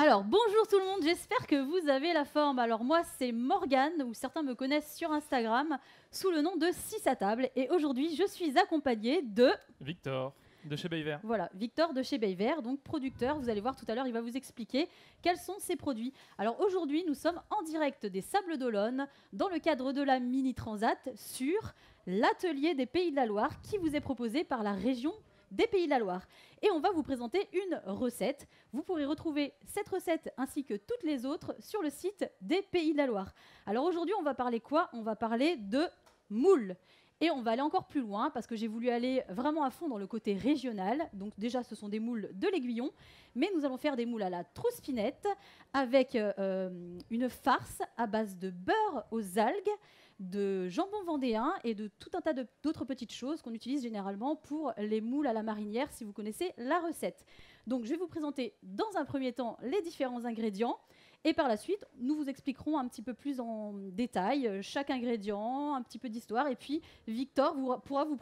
Alors, bonjour tout le monde, j'espère que vous avez la forme. Alors moi, c'est Morgane, ou certains me connaissent sur Instagram, sous le nom de 6 à table. Et aujourd'hui, je suis accompagnée de... Victor, de chez Bayver. Voilà, Victor de chez Bayver, donc producteur. Vous allez voir tout à l'heure, il va vous expliquer quels sont ses produits. Alors aujourd'hui, nous sommes en direct des Sables d'Olonne, dans le cadre de la Mini Transat, sur l'atelier des Pays de la Loire, qui vous est proposé par la région des Pays de la Loire. Et on va vous présenter une recette. Vous pourrez retrouver cette recette ainsi que toutes les autres sur le site des Pays de la Loire. Alors aujourd'hui, on va parler quoi? On va parler de moules. Et on va aller encore plus loin parce que j'ai voulu aller vraiment à fond dans le côté régional. Donc déjà, ce sont des moules de l'Aiguillon, mais nous allons faire des moules à la trouspinette avec une farce à base de beurre aux algues, de jambon vendéen et de tout un tas d'autres petites choses qu'on utilise généralement pour les moules à la marinière, si vous connaissez la recette. Donc je vais vous présenter dans un premier temps les différents ingrédients et par la suite nous vous expliquerons un petit peu plus en détail chaque ingrédient, un petit peu d'histoire, et puis Victor pourra vous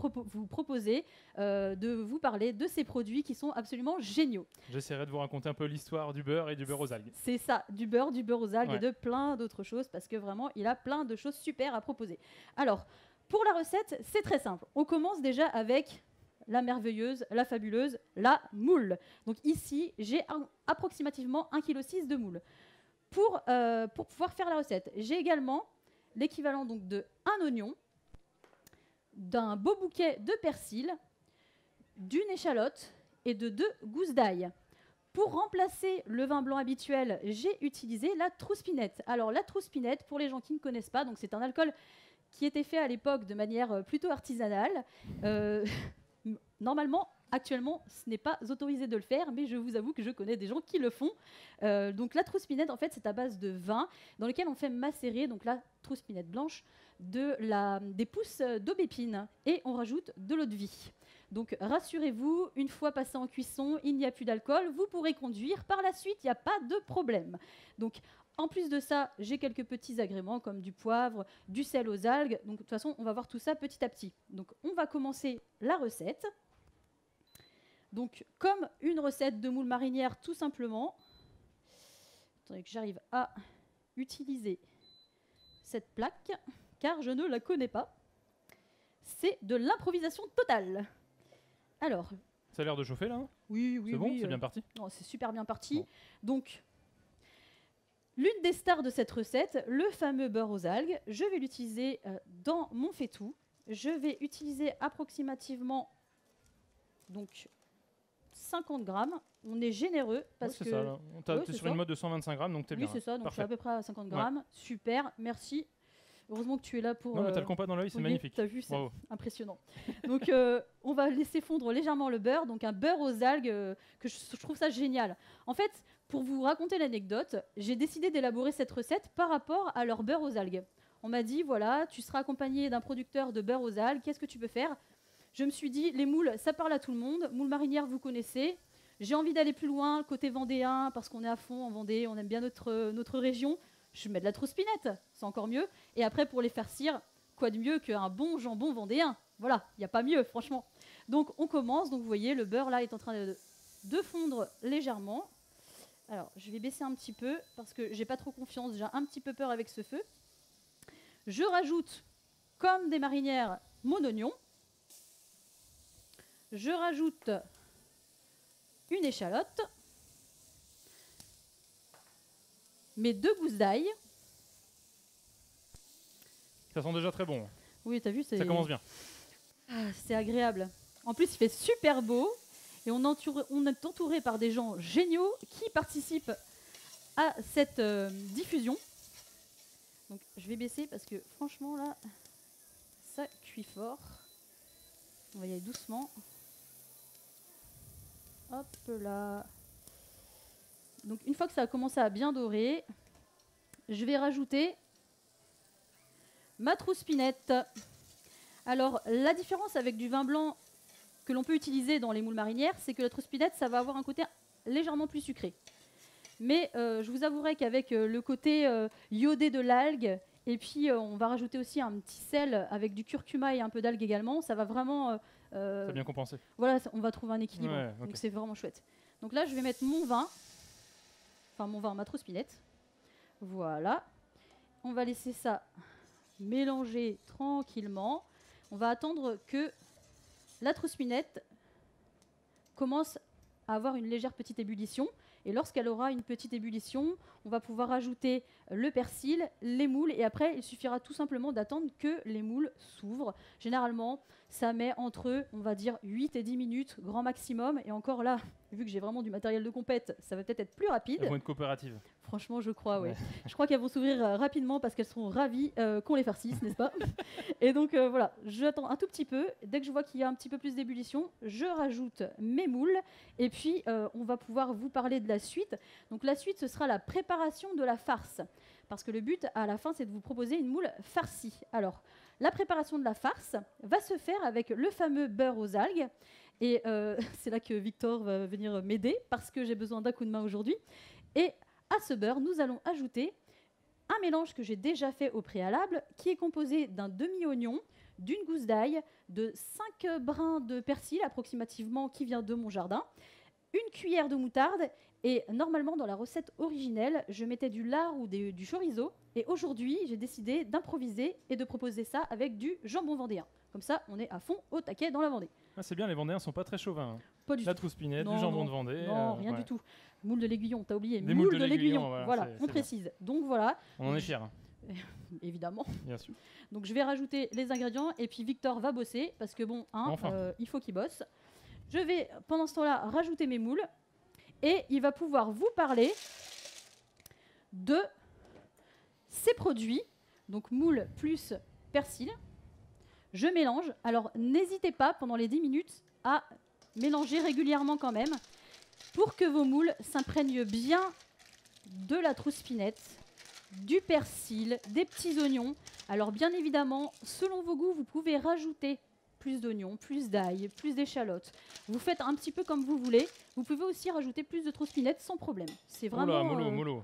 proposer de vous parler de ces produits qui sont absolument géniaux. J'essaierai de vous raconter un peu l'histoire du beurre et du beurre aux algues. C'est ça, du beurre aux algues, Ouais. et de plein d'autres choses, parce que vraiment, il a plein de choses super à proposer. Alors, pour la recette, c'est très simple. On commence déjà avec la merveilleuse, la fabuleuse, la moule. Donc ici, j'ai approximativement 1,6 kg de moule. Pour pouvoir faire la recette, j'ai également l'équivalent donc de un oignon, d'un beau bouquet de persil, d'une échalote et de 2 gousses d'ail. Pour remplacer le vin blanc habituel, j'ai utilisé la trouspinette. Alors la trouspinette, pour les gens qui ne connaissent pas, donc c'est un alcool qui était fait à l'époque de manière plutôt artisanale. Normalement, actuellement, ce n'est pas autorisé de le faire, mais je vous avoue que je connais des gens qui le font. Donc la trouspinette, en fait, c'est à base de vin dans lequel on fait macérer, donc la trouspinette blanche, des pousses d'aubépine, et on rajoute de l'eau de vie. Donc rassurez-vous, une fois passé en cuisson, il n'y a plus d'alcool, vous pourrez conduire. Par la suite, il n'y a pas de problème. Donc en plus de ça, j'ai quelques petits agréments comme du poivre, du sel aux algues. Donc de toute façon, on va voir tout ça petit à petit. Donc on va commencer la recette. Donc comme une recette de moule marinière tout simplement. Attendez que j'arrive à utiliser cette plaque, car je ne la connais pas. C'est de l'improvisation totale. Alors, Ça a l'air de chauffer là, hein? oui, C'est bon, c'est bien parti. Non, c'est super bien parti. Bon. Donc, l'une des stars de cette recette, le fameux beurre aux algues, je vais l'utiliser dans mon faitout. Je vais utiliser approximativement donc 50 grammes. On est généreux parce Ouais, c'est que... ça, là. Ouais, T'es c'est sur ça. une mode de 125 grammes, donc t'es Oui, bien. c'est ça, donc je suis Parfait. à peu près à 50 grammes. Super, merci. Heureusement que tu es là pour... Non, mais t'as le compas dans l'œil, c'est oui, magnifique. t'as vu, c'est Bravo. impressionnant. Donc, on va laisser fondre légèrement le beurre, donc un beurre aux algues, que je trouve ça génial. En fait, pour vous raconter l'anecdote, j'ai décidé d'élaborer cette recette par rapport à leur beurre aux algues. On m'a dit, voilà, tu seras accompagné d'un producteur de beurre aux algues, qu'est-ce que tu peux faire? Je me suis dit, les moules, ça parle à tout le monde. Moules marinières, vous connaissez. J'ai envie d'aller plus loin, côté vendéen, parce qu'on est à fond en Vendée, on aime bien notre région. Je mets de la trouspinette, c'est encore mieux. Et après, pour les farcir, quoi de mieux qu'un bon jambon vendéen? Voilà, il n'y a pas mieux, franchement. Donc, on commence. Donc, vous voyez, le beurre, là, est en train de fondre légèrement. Alors, je vais baisser un petit peu, parce que j'ai pas trop confiance. J'ai un petit peu peur avec ce feu. Je rajoute, comme des marinières, mon oignon. Je rajoute une échalote. Mes 2 gousses d'ail. Ça sent déjà très bon. Oui, t'as vu, Ça commence bien. c'est agréable. En plus, il fait super beau et on est entouré par des gens géniaux qui participent à cette diffusion. Donc, je vais baisser parce que franchement, là, ça cuit fort. On va y aller doucement. Hop là. Donc, une fois que ça a commencé à bien dorer, je vais rajouter ma trouspinette. Alors, la différence avec du vin blanc que l'on peut utiliser dans les moules marinières, c'est que la trouspinette, ça va avoir un côté légèrement plus sucré. Mais je vous avouerai qu'avec le côté iodé de l'algue, et puis on va rajouter aussi un petit sel avec du curcuma et un peu d'algue également, ça va vraiment... Ça a bien compensé. Voilà, on va trouver un équilibre. Ouais, ok. Donc c'est vraiment chouette. Donc là, je vais mettre mon vin. enfin mon vin, ma trouspinette. Voilà. On va laisser ça mélanger tranquillement. On va attendre que la trouspinette commence à avoir une légère petite ébullition. Et lorsqu'elle aura une petite ébullition, on va pouvoir ajouter le persil, les moules, et après, il suffira tout simplement d'attendre que les moules s'ouvrent. Généralement, ça met entre, on va dire, 8 et 10 minutes, grand maximum. Et encore là, vu que j'ai vraiment du matériel de compète, ça va peut-être être plus rapide. Elles vont être coopératives. Franchement, je crois, oui. Ouais. Je crois qu'elles vont s'ouvrir rapidement parce qu'elles seront ravies qu'on les farcisse, n'est-ce pas? Et donc voilà, j'attends un tout petit peu. Dès que je vois qu'il y a un petit peu plus d'ébullition, je rajoute mes moules. Et puis, on va pouvoir vous parler de la suite. Donc la suite, ce sera la préparation de la farce. Parce que le but, à la fin, c'est de vous proposer une moule farcie. Alors, la préparation de la farce va se faire avec le fameux beurre aux algues. Et c'est là que Victor va venir m'aider parce que j'ai besoin d'un coup de main aujourd'hui. Et à ce beurre, nous allons ajouter un mélange que j'ai déjà fait au préalable, qui est composé d'un demi-oignon, d'une gousse d'ail, de 5 brins de persil approximativement qui vient de mon jardin, une cuillère de moutarde, et normalement dans la recette originelle, je mettais du lard ou du chorizo, et aujourd'hui j'ai décidé d'improviser et de proposer ça avec du jambon vendéen. Comme ça, on est à fond au taquet dans la Vendée. Ah, c'est bien, les Vendéens sont pas très chauvins. Hein. Pas du La tout. trouspinette, Non, du jambon non. de Vendée. Non, rien ouais. du tout. Moule de l'aiguillon, t'as oublié. Des moules de l'aiguillon. l'aiguillon, Voilà, c'est on bien. précise. Donc voilà, On en est fiers, hein, évidemment. bien sûr. Donc je vais rajouter les ingrédients et puis Victor va bosser parce que bon, Enfin. il faut qu'il bosse. Je vais pendant ce temps-là rajouter mes moules et il va pouvoir vous parler de ces produits. Donc moules plus persil. Je mélange. Alors n'hésitez pas pendant les 10 minutes à mélanger régulièrement quand même pour que vos moules s'imprègnent bien de la trouspinette, du persil, des petits oignons. Alors bien évidemment, selon vos goûts, vous pouvez rajouter plus d'oignons, plus d'ail, plus d'échalotes. Vous faites un petit peu comme vous voulez. Vous pouvez aussi rajouter plus de trouspinette sans problème. C'est vraiment... Oula, mollo.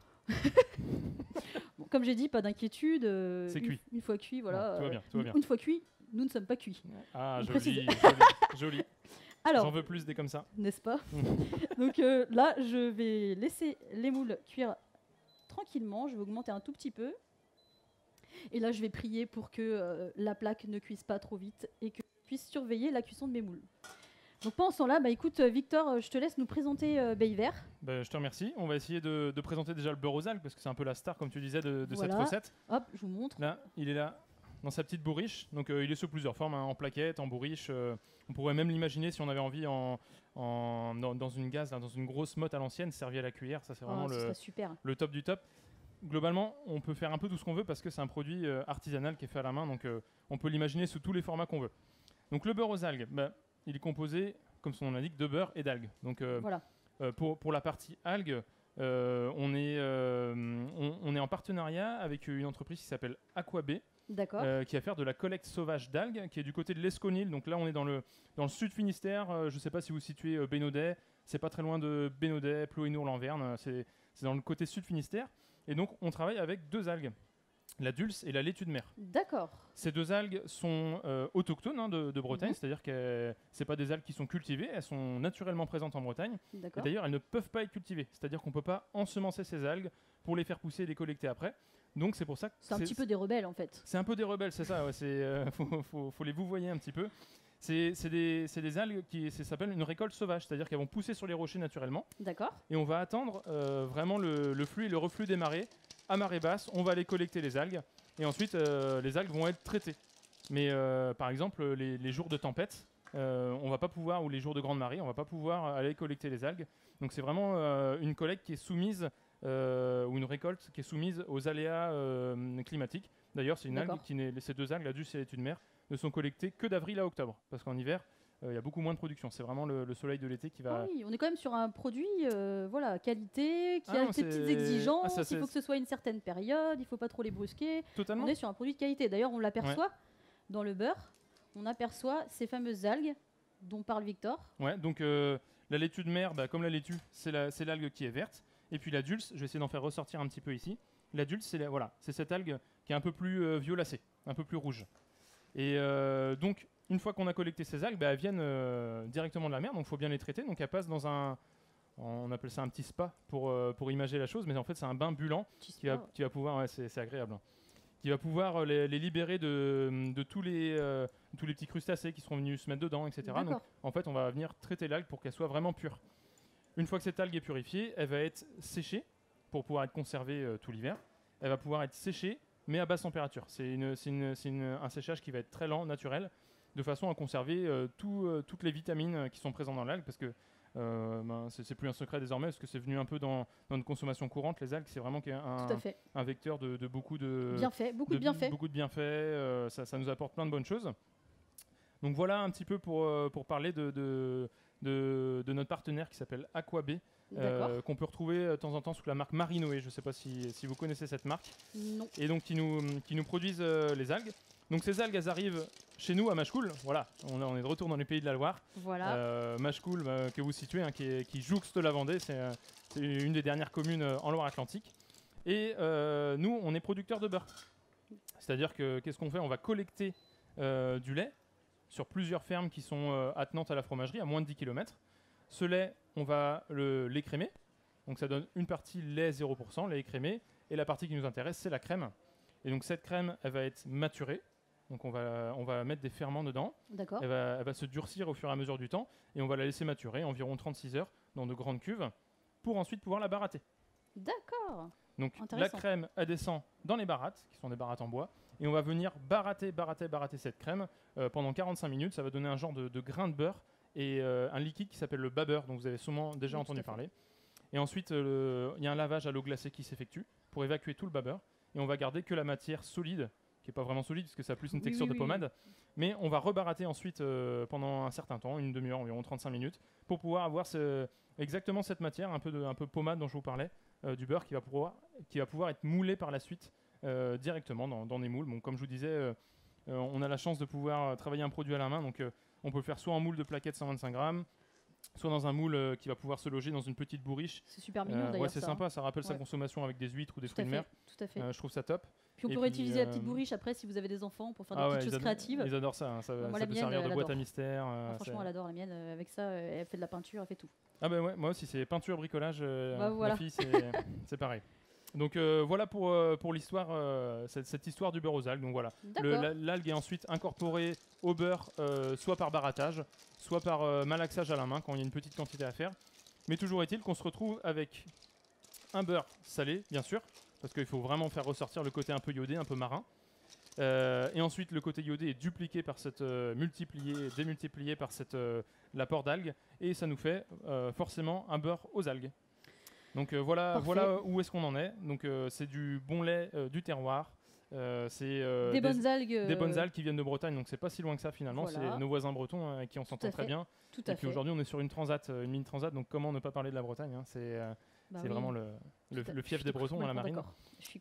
Bon, comme j'ai dit, pas d'inquiétude. C'est cuit. Une fois cuit, voilà. Ouais, tout va bien, tout va bien. Une fois cuit, nous ne sommes pas cuits. Ah, Je joli, joli. Alors, J'en veux plus des comme ça. n'est-ce pas? Donc là, je vais laisser les moules cuire tranquillement. Je vais augmenter un tout petit peu. Et là, je vais prier pour que la plaque ne cuise pas trop vite et que je puisse surveiller la cuisson de mes moules. Donc pendant ce temps-là, écoute, Victor, je te laisse nous présenter Bayver. Je te remercie. On va essayer de présenter déjà le beurre aux algues parce que c'est un peu la star, comme tu disais, de cette Voilà. recette. Hop, je vous montre. Là, il est là, dans sa petite bourriche. Donc il est sous plusieurs formes, hein, en plaquette, en bourriche. On pourrait même l'imaginer si on avait envie dans une gaze, là, dans une grosse motte à l'ancienne, servi à la cuillère. Ça, c'est vraiment Ce serait super. le top du top. Globalement, on peut faire un peu tout ce qu'on veut parce que c'est un produit artisanal qui est fait à la main. Donc on peut l'imaginer sous tous les formats qu'on veut. Donc le beurre aux algues, il est composé, comme son nom l'indique, de beurre et d'algues. Donc Voilà. pour la partie algues, on est en partenariat avec une entreprise qui s'appelle Aquabé, D'accord. qui va faire de la collecte sauvage d'algues, qui est du côté de l'Esconil. Donc là, on est dans le sud Finistère. Je ne sais pas si vous situez Bénodet. C'est pas très loin de Bénodet, Ploénour-Lanverne. C'est dans le côté sud Finistère. Et donc, on travaille avec 2 algues, la dulce et la laitue de mer. D'accord. Ces 2 algues sont autochtones, hein, de Bretagne, c'est-à-dire que c'est pas des algues qui sont cultivées, elles sont naturellement présentes en Bretagne. Et D'accord. d'ailleurs, elles ne peuvent pas être cultivées, c'est-à-dire qu'on ne peut pas ensemencer ces algues pour les faire pousser et les collecter après. Donc c'est pour ça que C'est un petit peu des rebelles en fait. c'est un peu des rebelles, c'est ça. Ouais, faut les vouvoyer un petit peu. C'est des algues ça s'appelle une récolte sauvage, c'est-à-dire qu'elles vont pousser sur les rochers naturellement. D'accord. Et on va attendre vraiment le flux et le reflux des marées à marée basse. On va aller collecter les algues et ensuite les algues vont être traitées. Mais par exemple, les jours de tempête, on va pas pouvoir, ou les jours de grande marée, on va pas pouvoir aller collecter les algues. Donc c'est vraiment une collecte qui est soumise, ou une récolte qui est soumise aux aléas climatiques. D'ailleurs, c'est une algue ces 2 algues, la dulce et la laitue de mer, ne sont collectées que d'avril à octobre, parce qu'en hiver, il y a beaucoup moins de production. C'est vraiment le soleil de l'été qui va... Ah oui, on est quand même sur un produit qualité, qui Ah a non, ses petites c'est- exigences, Ah, ça, il faut que ce soit une certaine période, il ne faut pas trop les brusquer. Totalement. On est sur un produit de qualité. D'ailleurs, on l'aperçoit dans le beurre, on aperçoit ces fameuses algues dont parle Victor. Ouais, donc la laitue de mer, comme la laitue, c'est l'algue qui est verte. Et puis la dulce, je vais essayer d'en faire ressortir un petit peu ici. La dulce, c'est cette algue qui est un peu plus violacée, un peu plus rouge. Et donc, une fois qu'on a collecté ces algues, elles viennent directement de la mer, donc il faut bien les traiter. Donc elles passent dans on appelle ça un petit spa pour imager la chose, mais en fait c'est un bain bulant qui va pouvoir, ouais, c'est agréable, hein, qui va pouvoir les libérer de tous les petits crustacés qui seront venus se mettre dedans, etc. Donc en fait on va venir traiter l'algue pour qu'elle soit vraiment pure. Une fois que cette algue est purifiée, elle va être séchée pour pouvoir être conservée tout l'hiver. Elle va pouvoir être séchée mais à basse température. C'est un séchage qui va être très lent, naturel, de façon à conserver toutes les vitamines qui sont présentes dans l'algue, parce que c'est plus un secret désormais, parce que c'est venu un peu dans notre consommation courante. Les algues, c'est vraiment un vecteur de beaucoup de bienfaits. Beaucoup de bienfaits. Ça nous apporte plein de bonnes choses. Donc voilà un petit peu pour parler de notre partenaire qui s'appelle Aquabay, qu'on peut retrouver de temps en temps sous la marque Marinoé. Je ne sais pas si vous connaissez cette marque. Non. Et donc qui nous produisent les algues. Donc ces algues, elles arrivent chez nous à Machecoul. Voilà, on est de retour dans les pays de la Loire. Voilà. Machecoul, que vous situez, hein, qui jouxte la Vendée. C'est une des dernières communes en Loire-Atlantique. Et nous, on est producteurs de beurre. C'est-à-dire que qu'est-ce qu'on fait? On va collecter du lait sur plusieurs fermes qui sont attenantes à la fromagerie, à moins de 10 km. Ce lait, on va l'écrémer. Donc ça donne une partie lait 0%, lait écrémé. Et la partie qui nous intéresse, c'est la crème. Et donc cette crème, elle va être maturée. Donc on va mettre des ferments dedans. D'accord. Elle va se durcir au fur et à mesure du temps. Et on va la laisser maturer environ 36 heures dans de grandes cuves pour ensuite pouvoir la barater. D'accord. Donc la crème, elle descend dans les barattes, qui sont des barattes en bois. Et on va venir barater cette crème pendant 45 minutes. Ça va donner un genre de grain de beurre et un liquide qui s'appelle le babeur, dont vous avez sûrement déjà entendu parler. Et ensuite, il y a un lavage à l'eau glacée qui s'effectue pour évacuer tout le babeur. Et on va garder que la matière solide, qui n'est pas vraiment solide parce que ça a plus une texture de pommade. Mais on va rebarater ensuite pendant un certain temps, une demi-heure, environ 35 minutes, pour pouvoir avoir exactement cette matière, un peu pommade dont je vous parlais, du beurre qui va pouvoir être moulé par la suite directement dans des moules. Bon, comme je vous disais, on a la chance de pouvoir travailler un produit à la main, donc on peut le faire soit en moule de plaquettes 125 grammes, soit dans un moule qui va pouvoir se loger dans une petite bourriche. C'est super mignon d'ailleurs. Ouais, c'est sympa, ça rappelle sa consommation avec des huîtres ou des fruits de mer. Tout à fait. Je trouve ça top. Puis on pourrait utiliser la petite bourriche après si vous avez des enfants pour faire des petites choses créatives. Ils adorent ça, ça peut servir de boîte à mystère. Franchement, elle adore la mienne. Avec ça, elle fait de la peinture, elle fait tout. Ah bah ouais, moi aussi, c'est peinture, bricolage. Voilà. Ma fille, c'est pareil. Donc voilà pour l'histoire, cette histoire du beurre aux algues. Donc voilà, l'algue est ensuite incorporée au beurre, soit par barattage, soit par malaxage à la main quand il y a une petite quantité à faire. Mais toujours est-il qu'on se retrouve avec un beurre salé, bien sûr, parce qu'il faut vraiment faire ressortir le côté un peu iodé, un peu marin. Et ensuite, le côté iodé est dupliqué par cette démultiplié par l'apport d'algues, et ça nous fait forcément un beurre aux algues. Donc voilà où est-ce qu'on en est. Donc c'est du bon lait du terroir. C'est des bonnes algues. Des bonnes algues qui viennent de Bretagne, donc c'est pas si loin que ça finalement. Voilà. C'est nos voisins bretons avec qui on s'entend très bien. Et puis aujourd'hui on est sur une mini transat, donc comment ne pas parler de la Bretagne, hein. C'est vraiment le fief des Bretons dans la marine.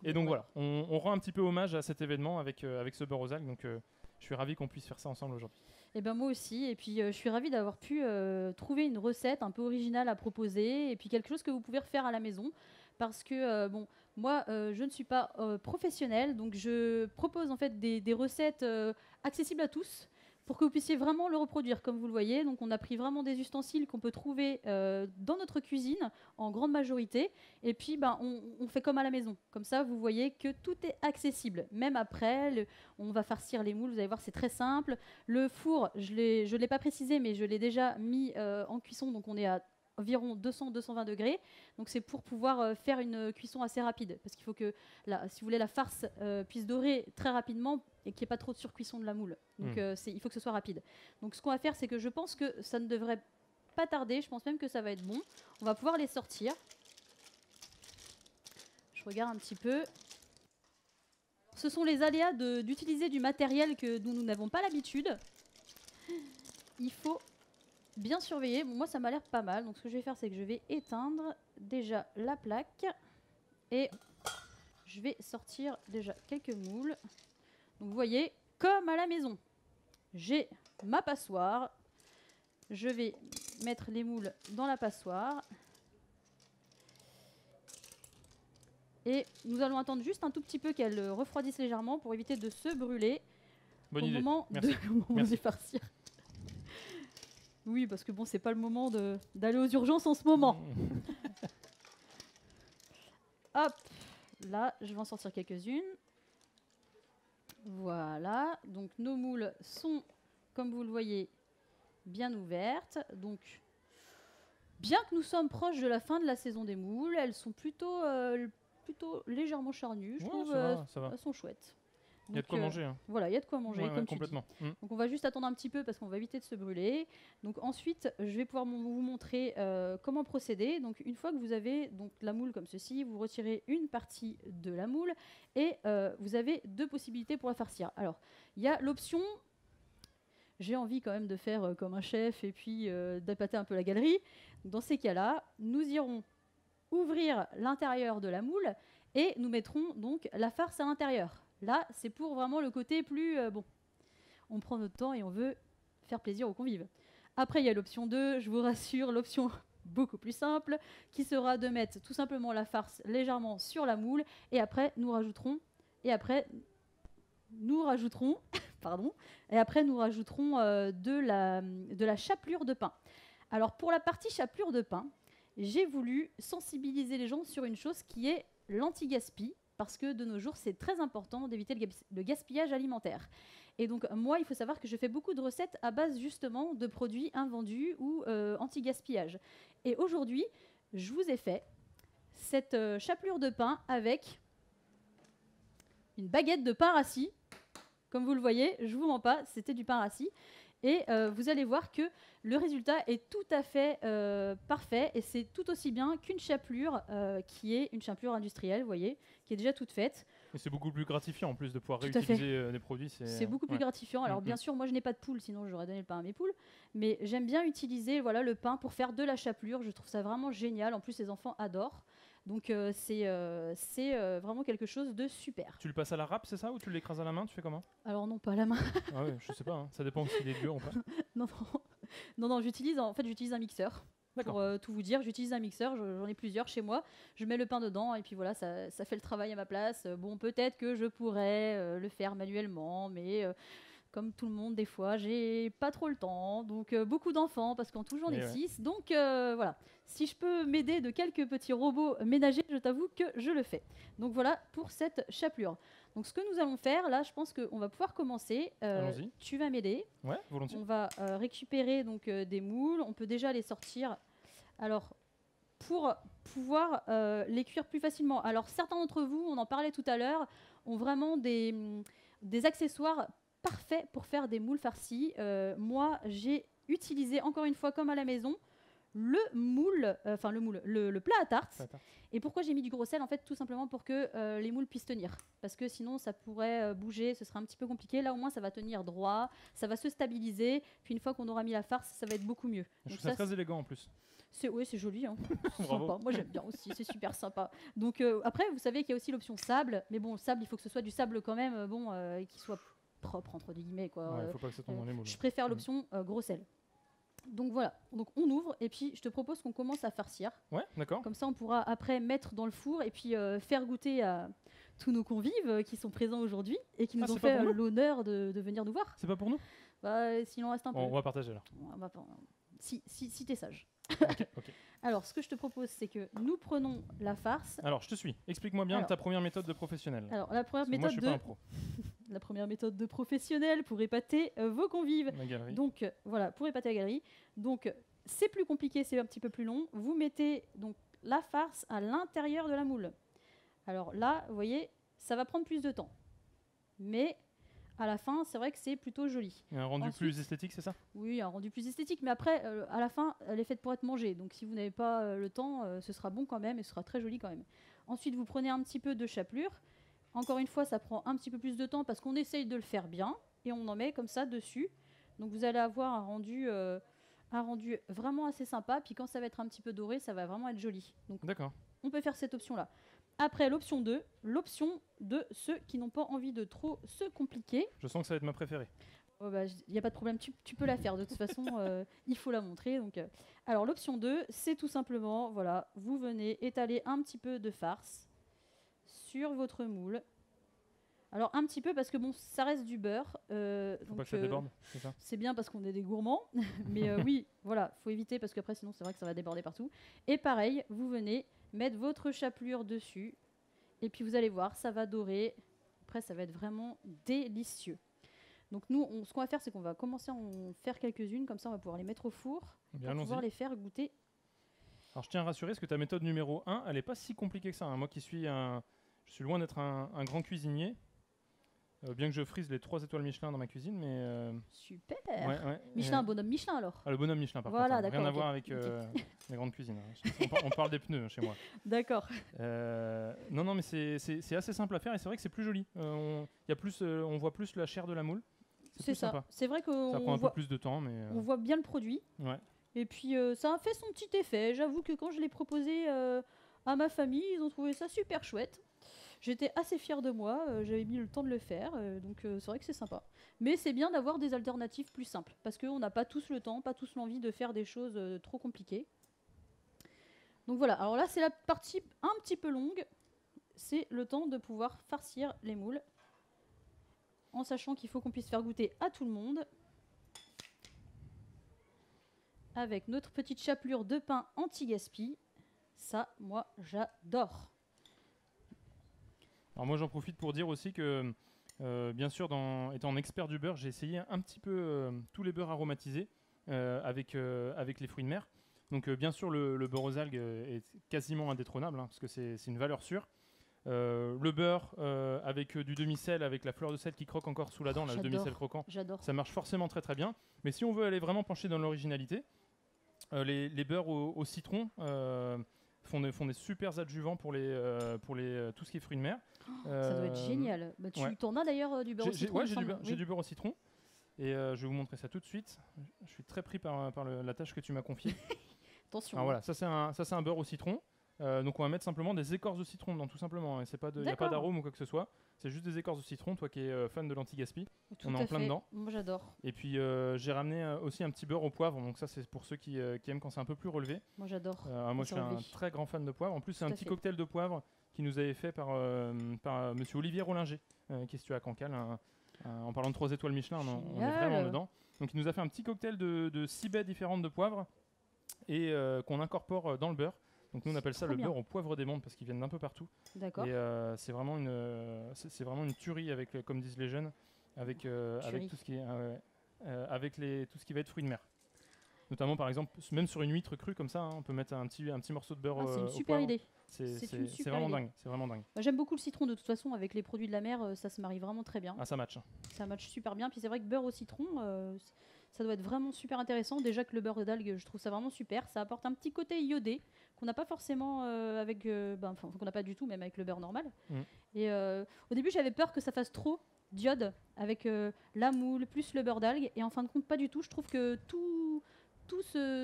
Et donc voilà, on rend un petit peu hommage à cet événement avec ce beurre aux algues. Donc je suis ravi qu'on puisse faire ça ensemble aujourd'hui. Et ben moi aussi, et puis je suis ravie d'avoir pu trouver une recette un peu originale à proposer, et puis quelque chose que vous pouvez refaire à la maison, parce que moi je ne suis pas professionnelle, donc je propose en fait des recettes accessibles à tous, pour que vous puissiez vraiment le reproduire comme vous le voyez. Donc on a pris vraiment des ustensiles qu'on peut trouver dans notre cuisine en grande majorité, et puis on fait comme à la maison. Comme ça vous voyez que tout est accessible. Même après, on va farcir les moules, vous allez voir c'est très simple. Le four, je l'ai pas précisé, mais je l'ai déjà mis en cuisson, donc on est à environ 200-220 degrés. Donc c'est pour pouvoir faire une cuisson assez rapide, parce qu'il faut que, si vous voulez, la farce puisse dorer très rapidement et qu'il n'y ait pas trop de surcuisson de la moule. Donc il faut que ce soit rapide. Donc ce qu'on va faire, c'est que je pense que ça ne devrait pas tarder. Je pense même que ça va être bon. On va pouvoir les sortir. Je regarde un petit peu. Ce sont les aléas d'utiliser du matériel dont nous n'avons pas l'habitude. Il faut bien surveiller. Bon, moi, ça m'a l'air pas mal. Donc, ce que je vais faire, c'est que je vais éteindre déjà la plaque. Et je vais sortir déjà quelques moules. Donc, vous voyez, comme à la maison, j'ai ma passoire. Je vais mettre les moules dans la passoire. Et nous allons attendre juste un tout petit peu qu'elle refroidisse légèrement pour éviter de se brûler. Bonne idée. Moment Merci. de farcir. Oui, parce que bon, c'est pas le moment d'aller aux urgences en ce moment. Hop, là, je vais en sortir quelques-unes. Voilà, donc nos moules sont, comme vous le voyez, bien ouvertes. Donc, bien que nous sommes proches de la fin de la saison des moules, elles sont plutôt légèrement charnues. Je trouve ça va. elles sont chouettes. Il y a de quoi manger. Hein. Voilà, il y a de quoi manger, comme tu dis. Complètement. Donc on va juste attendre un petit peu parce qu'on va éviter de se brûler. Donc ensuite, je vais pouvoir vous montrer comment procéder. Donc une fois que vous avez donc la moule comme ceci, vous retirez une partie de la moule et vous avez deux possibilités pour la farcir. Alors, il y a l'option, j'ai envie quand même de faire comme un chef et puis d'appâter un peu la galerie. Dans ces cas-là, nous irons ouvrir l'intérieur de la moule et nous mettrons donc la farce à l'intérieur. Là, c'est pour vraiment le côté plus... bon, on prend notre temps et on veut faire plaisir aux convives. Après, il y a l'option 2, je vous rassure, l'option beaucoup plus simple, qui sera de mettre tout simplement la farce légèrement sur la moule, et après, nous rajouterons pardon, de la chapelure de pain. Alors, pour la partie chapelure de pain, j'ai voulu sensibiliser les gens sur une chose qui est l'anti-gaspi, parce que de nos jours, c'est très important d'éviter le gaspillage alimentaire. Et donc, moi, il faut savoir que je fais beaucoup de recettes à base justement de produits invendus ou anti-gaspillage. Et aujourd'hui, je vous ai fait cette chapelure de pain avec une baguette de pain rassis. Comme vous le voyez, je ne vous mens pas, c'était du pain rassis. Et vous allez voir que le résultat est tout à fait parfait et c'est tout aussi bien qu'une chapelure qui est une chapelure industrielle, vous voyez, qui est déjà toute faite. Et c'est beaucoup plus gratifiant en plus de pouvoir réutiliser des produits. C'est beaucoup plus gratifiant. Alors bien sûr, moi je n'ai pas de poule, sinon j'aurais donné le pain à mes poules. Mais j'aime bien utiliser le pain pour faire de la chapelure. Je trouve ça vraiment génial. En plus, les enfants adorent. Donc c'est vraiment quelque chose de super. Tu le passes à la râpe, c'est ça, ou tu l'écrases à la main? Tu fais comment? Alors non, pas à la main. Ah ouais, je sais pas, hein. Ça dépend s'il est dur ou pas. non, j'utilise un mixeur. Pour tout vous dire, j'utilise un mixeur, j'en ai plusieurs chez moi. Je mets le pain dedans et puis voilà, ça fait le travail à ma place. Bon, peut-être que je pourrais le faire manuellement, mais comme tout le monde, des fois, j'ai pas trop le temps. Donc, beaucoup d'enfants, parce qu'en tout, j'en ai 6. Donc, voilà. Si je peux m'aider de quelques petits robots ménagers, je t'avoue que je le fais. Donc, voilà pour cette chapelure. Donc, ce que nous allons faire, là, je pense qu'on va pouvoir commencer. Allons-y. Tu vas m'aider. Ouais, volontiers. On va récupérer donc, des moules. On peut déjà les sortir. Alors, pour pouvoir les cuire plus facilement. Alors, certains d'entre vous, on en parlait tout à l'heure, ont vraiment des accessoires parfait pour faire des moules farcis. Moi, j'ai utilisé, encore une fois, comme à la maison, le plat à tarte. Et pourquoi j'ai mis du gros sel? En fait, tout simplement pour que les moules puissent tenir. Parce que sinon, ça pourrait bouger, ce serait un petit peu compliqué. Là, au moins, ça va tenir droit, ça va se stabiliser. Puis une fois qu'on aura mis la farce, ça va être beaucoup mieux. Je trouve ça très élégant en plus. Oui, c'est joli. Hein. Sympa. Moi, j'aime bien aussi. C'est super sympa. Donc, après, vous savez qu'il y a aussi l'option sable. Mais bon, le sable, il faut que ce soit du sable quand même, qui soit propre entre guillemets quoi. Ouais, faut pas que ça tombe dans les moules. Je préfère l'option gros sel. Donc voilà, donc on ouvre et puis je te propose qu'on commence à farcir. Ouais, d'accord. Comme ça on pourra après mettre dans le four et puis faire goûter à tous nos convives qui sont présents aujourd'hui et qui nous ont fait l'honneur de venir nous voir. C'est pas pour nous? Bah s'il en reste un peu. On va partager alors. Si t'es sage. Okay. Alors, ce que je te propose, c'est que nous prenons la farce. Alors, je te suis. Explique-moi bien ta première méthode de professionnel. Alors, la première méthode moi, je suis pas un pro. La première méthode de professionnel pour épater vos convives. La galerie. Donc, voilà, pour épater la galerie. Donc, c'est plus compliqué, c'est un petit peu plus long. Vous mettez donc la farce à l'intérieur de la moule. Alors là, vous voyez, ça va prendre plus de temps. Mais à la fin, c'est vrai que c'est plutôt joli. Et un rendu plus esthétique, c'est ça? Oui, un rendu plus esthétique, mais après, à la fin, elle est faite pour être mangée. Donc si vous n'avez pas le temps, ce sera bon quand même et ce sera très joli quand même. Ensuite, vous prenez un petit peu de chapelure. Encore une fois, ça prend un petit peu plus de temps parce qu'on essaye de le faire bien et on en met comme ça dessus. Donc vous allez avoir un rendu vraiment assez sympa. Puis quand ça va être un petit peu doré, ça va vraiment être joli. Donc d'accord. On peut faire cette option-là. Après, l'option 2, l'option de ceux qui n'ont pas envie de trop se compliquer. Je sens que ça va être ma préférée. Il n'y a pas de problème, tu peux la faire. De toute façon, il faut la montrer. Donc, alors, l'option 2, c'est tout simplement, voilà, vous venez étaler un petit peu de farce sur votre moule. Alors un petit peu parce que bon, ça reste du beurre. Faut donc pas que ça déborde, c'est ça? c'est bien parce qu'on est des gourmands. Mais oui, voilà, faut éviter parce qu'après sinon c'est vrai que ça va déborder partout. Et pareil, vous venez mettre votre chapelure dessus. Et puis vous allez voir, ça va dorer. Après, ça va être vraiment délicieux. Donc nous, ce qu'on va faire, c'est qu'on va commencer à en faire quelques-unes. Comme ça, on va pouvoir les mettre au four. Bien, Pour pouvoir allons-y. les faire goûter. Alors je tiens à rassurer, parce que ta méthode numéro 1, elle n'est pas si compliquée que ça, hein. Moi qui suis je suis loin d'être un grand cuisinier, bien que je frise les 3 étoiles Michelin dans ma cuisine, mais... Super. ouais, Michelin, un bonhomme Michelin alors. Ah, le bonhomme Michelin par Voilà, contre, hein. Rien d'accord, à ok. voir avec les grandes cuisines, hein. On parle des pneus chez moi. D'accord. Non, mais c'est assez simple à faire et c'est vrai que c'est plus joli. On voit plus la chair de la moule. C'est plus ça. sympa. C'est vrai Ça prend qu'on un peu voit, plus de temps, mais... on voit bien le produit. ouais. Et puis ça a fait son petit effet. J'avoue que quand je l'ai proposé à ma famille, ils ont trouvé ça super chouette. J'étais assez fière de moi, j'avais mis le temps de le faire, donc c'est vrai que c'est sympa. Mais c'est bien d'avoir des alternatives plus simples, parce qu'on n'a pas tous le temps, pas tous l'envie de faire des choses trop compliquées. Donc voilà, alors là c'est la partie un petit peu longue, c'est le temps de pouvoir farcir les moules, en sachant qu'il faut qu'on puisse faire goûter à tout le monde. Avec notre petite chapelure de pain anti-gaspi. Ça, moi, j'adore. Alors moi j'en profite pour dire aussi que, bien sûr, étant expert du beurre, j'ai essayé un petit peu tous les beurres aromatisés avec les fruits de mer. Donc bien sûr le beurre aux algues est quasiment indétrônable, hein, parce que c'est une valeur sûre. Le beurre avec du demi-sel, avec la fleur de sel qui croque encore sous la dent, là, le J'adore. demi-sel croquant, J'adore. ça marche forcément très très bien. Mais si on veut aller vraiment pencher dans l'originalité, les beurres au citron font des super adjuvants pour tout ce qui est fruits de mer. Ça doit être génial. Bah, ouais. t'en as d'ailleurs du beurre au citron. Ouais, il me semble. j'ai Oui. du beurre au citron. Et je vais vous montrer ça tout de suite. Je suis très pris par la tâche que tu m'as confiée. Attention. Alors voilà, ça c'est un beurre au citron. Donc on va mettre simplement des écorces de citron dedans, tout simplement. Il n'y a pas D'accord. d'arôme ou quoi que ce soit. C'est juste des écorces de citron. Toi qui es fan de l'anti-gaspi, Tout on est à en plein fait. dedans. Moi, j'adore. Et puis j'ai ramené aussi un petit beurre au poivre. Donc ça c'est pour ceux qui aiment quand c'est un peu plus relevé. Moi, j'adore. Moi je suis un relevé. très grand fan de poivre. En plus c'est un Tout à petit fait. cocktail de poivre qui nous avait fait par monsieur Olivier Rollinger, qui est situé à Cancale. En parlant de 3 étoiles Michelin, on est Génial. vraiment dedans. Donc il nous a fait un petit cocktail de 6 baies différentes de poivre et qu'on incorpore dans le beurre. Donc nous on appelle ça Trop le bien. beurre au poivre des mondes parce qu'ils viennent d'un peu partout. D'accord. Et c'est vraiment une tuerie avec, comme disent les jeunes, avec tout ce qui est tout ce qui va être fruits de mer. Notamment par exemple, même sur une huître crue comme ça, hein, on peut mettre un petit morceau de beurre Ah, c'est une au super poivre. idée. C'est une super vraiment idée. dingue. C'est vraiment dingue. Bah, j'aime beaucoup le citron de toute façon. Avec les produits de la mer, ça se marie vraiment très bien. Ah ça match. Ça match super bien. Puis c'est vrai que beurre au citron, ça doit être vraiment super intéressant. Déjà que le beurre d'algue, je trouve ça vraiment super. Ça apporte un petit côté iodé qu'on n'a pas forcément qu'on n'a pas du tout, même avec le beurre normal. Mm. Et au début, j'avais peur que ça fasse trop d'iode avec la moule plus le beurre d'algue. Et en fin de compte, pas du tout. Je trouve que tout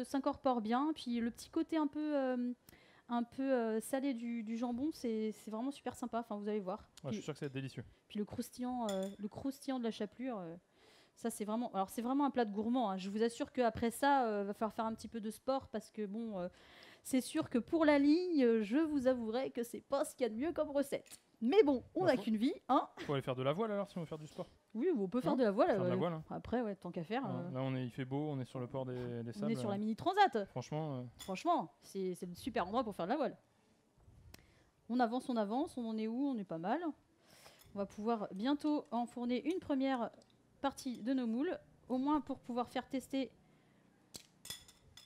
s'incorpore bien. Puis le petit côté un peu salé du jambon, c'est vraiment super sympa. Enfin, vous allez voir. Ouais, je suis sûr que ça va être délicieux. Puis le croustillant de la chapelure, ça c'est vraiment. Alors c'est vraiment un plat de gourmand, hein. Je vous assure qu'après ça, va falloir faire un petit peu de sport parce que bon, c'est sûr que pour la ligne, je vous avouerai que c'est pas ce qu'il y a de mieux comme recette. Mais bon, on Bah, n'a qu'une vie, hein. Faut aller faire de la voile alors si on veut faire du sport. Oui, on peut faire Hein, de la voile. Faire de la voile. Hein. Après, ouais, tant qu'à faire. Là il fait beau, on est sur le port des On sables. est sur la mini transat. Franchement, Franchement, c'est le super endroit pour faire de la voile. On avance, on en est où? On est pas mal. On va pouvoir bientôt enfourner une première partie de nos moules, au moins pour pouvoir faire tester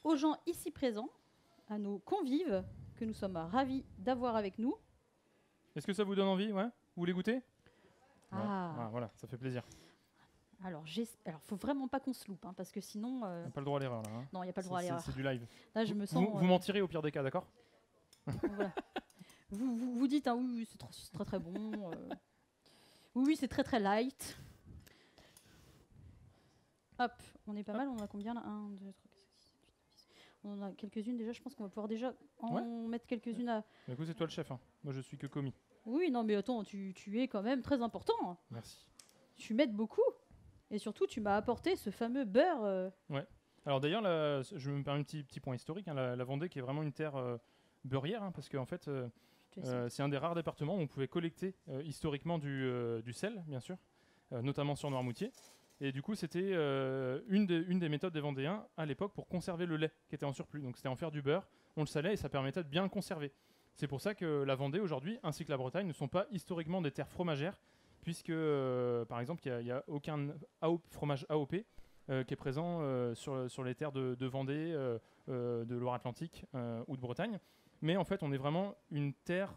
aux gens ici présents, à nos convives, que nous sommes ravis d'avoir avec nous. est-ce que ça vous donne envie? Ouais. Vous voulez goûter? Ouais. Ah. Ah, voilà, ça fait plaisir. Alors, faut vraiment pas qu'on se loupe, hein, parce que sinon... On n'a pas le droit à l'erreur là. Hein. non, il n'y a pas le droit à l'erreur. C'est du live. Là, je me sens... Vous m'en tirez au pire des cas, d'accord? Voilà. vous dites, hein, oui, c'est très très bon. Oui, c'est très très light. Hop, on est pas mal, on en a combien là? 1, 2, 3, 4, 5, 6, 7, 8, 9, 10. On en a quelques-unes déjà, je pense qu'on va pouvoir déjà en mettre quelques-unes à... Du coup, c'est toi le chef. Hein. Moi, je suis que commis. Oui, non mais attends, tu es quand même très important. Merci. Tu m'aides beaucoup. Et surtout, tu m'as apporté ce fameux beurre. Alors d'ailleurs, je me permets un petit point historique. Hein, la Vendée qui est vraiment une terre beurrière, hein, parce qu'en fait, C'est un des rares départements où on pouvait collecter historiquement du sel, bien sûr, notamment sur Noirmoutier. Et du coup, c'était une des méthodes des Vendéens à l'époque pour conserver le lait qui était en surplus. Donc c'était en faire du beurre, on le salait et ça permettait de bien le conserver. C'est pour ça que la Vendée aujourd'hui, ainsi que la Bretagne, ne sont pas historiquement des terres fromagères, puisque par exemple, il n'y a aucun fromage AOP qui est présent sur les terres de Vendée, de Loire-Atlantique ou de Bretagne. Mais en fait, on est vraiment une terre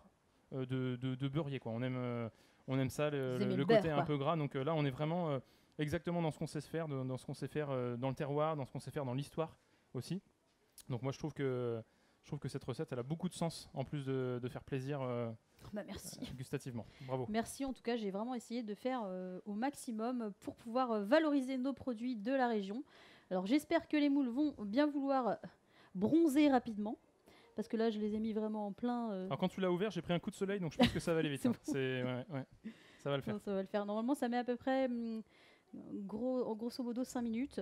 de beurrier, quoi. On aime ça, le beurre, côté quoi. un peu gras. Donc là, on est vraiment exactement dans ce qu'on sait se faire, dans ce qu'on sait faire dans le terroir, dans ce qu'on sait faire dans l'histoire aussi. Donc moi, je trouve que cette recette, elle a beaucoup de sens, en plus de faire plaisir Merci. gustativement. Bravo. Merci, en tout cas, j'ai vraiment essayé de faire au maximum pour pouvoir valoriser nos produits de la région. Alors j'espère que les moules vont bien vouloir bronzer rapidement, parce que là, je les ai mis vraiment en plein... Alors quand tu l'as ouvert, j'ai pris un coup de soleil, donc je pense que ça va aller vite. C'est hein. bon. Ouais. Ça va le faire. Non, ça va le faire. Normalement, ça met à peu près, grosso modo, 5 minutes.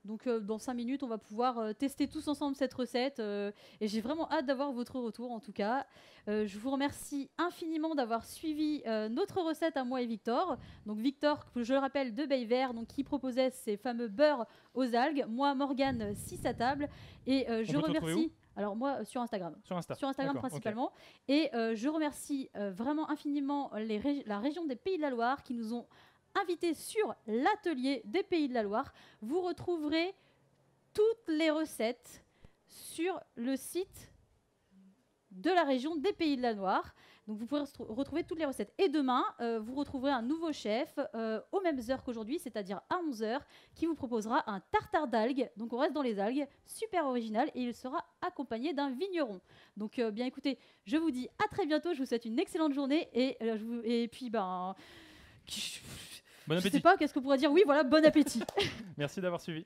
Donc, dans 5 minutes, on va pouvoir tester tous ensemble cette recette. Et j'ai vraiment hâte d'avoir votre retour, en tout cas. Je vous remercie infiniment d'avoir suivi notre recette à moi et Victor. Donc Victor, que je le rappelle, de Bayvert, donc qui proposait ces fameux beurres aux algues. Moi, Morgane, 6 à table. Et je peut te retrouver remercie... Alors moi, sur Instagram. Sur Insta. Sur Instagram D'accord, principalement. Et je remercie vraiment infiniment la région des Pays de la Loire qui nous ont invités sur l'atelier des Pays de la Loire. Vous retrouverez toutes les recettes sur le site de la région des Pays de la Loire. Donc vous pourrez retrouver toutes les recettes. Et demain, vous retrouverez un nouveau chef aux mêmes heures qu'aujourd'hui, c'est-à-dire à 11h, qui vous proposera un tartare d'algues. Donc on reste dans les algues, super original, et il sera accompagné d'un vigneron. Donc bien écoutez, je vous dis à très bientôt, je vous souhaite une excellente journée, et puis Bon je appétit. sais pas, qu'est-ce qu'on pourrait dire? Oui, voilà, bon appétit. Merci d'avoir suivi.